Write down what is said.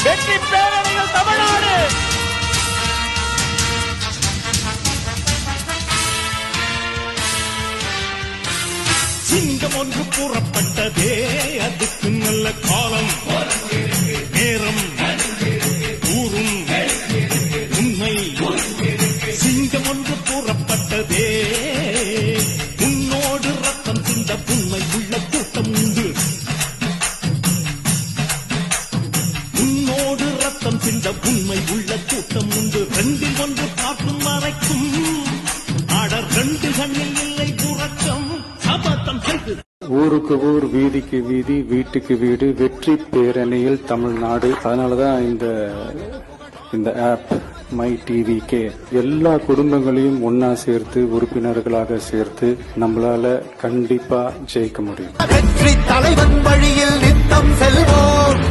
வெற்றி பேரணிகள் தமிழ்நாடு. சிங்கம் ஒன்று கூறப்பட்டதே, அதுக்கு நல்ல காலம் நேரம் கூறும் உண்மை. சிங்கம் ஒன்று கூறப்பட்டதே, உன்னோடு ரத்தம் சிந்த உண்மை உள்ள கூட்டம் உண்டு. உன்னோடு ரத்தம் சிந்த உண்மை உள்ள கூட்டம் உண்டு. ரெண்டில் ஒன்று பார்க்கும் மறைக்கும் ஆடர், ரெண்டு கண்ணில் இல்லை உறக்கம். சபதம் செய்து ஊருக்கு ஊர், வீதிக்கு வீதி, வீட்டுக்கு வீடு, வெற்றி பேரணியில் தமிழ்நாடு. அதனாலதான் இந்த ஆப் மை டிவிகே எல்லா குடும்பங்களையும் ஒன்னா சேர்த்து உறுப்பினர்களாக சேர்த்து நம்மளால கண்டிப்பா ஜெயிக்க முடியும். வெற்றி தலைவன் வழியில் நித்தம் செல்வோம்.